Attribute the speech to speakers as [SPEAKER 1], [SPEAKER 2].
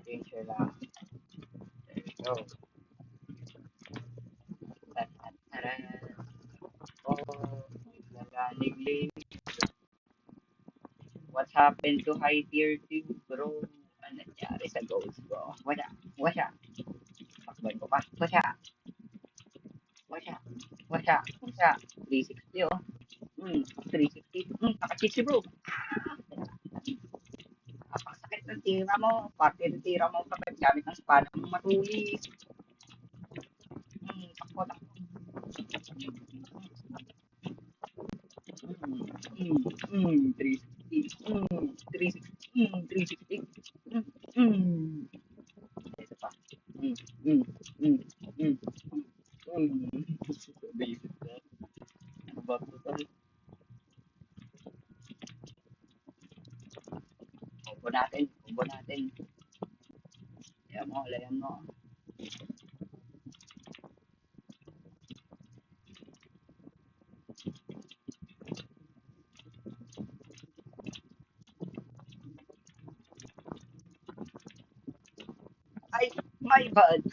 [SPEAKER 1] Change lang. There we go. Taran. Oh, nagaliglig. What happened to high tier 2, bro? Ano nangyari sa goals ko? Wala. Wala. Takboy ko pa. Wala. Wala. Wala. Wala. 360 oh. 360. Nakachit si bro. Napakasakit ng tira mo. Pati ng tira mo kapag gamit ng espada mo matulis. Takbo, takbo. 360. 360. 360. Ito pa. Mm, mm, mm, mm, Basic na. Ano ba ito, tol? Combo natin. Combo natin. Layan mo. Ay, my bad.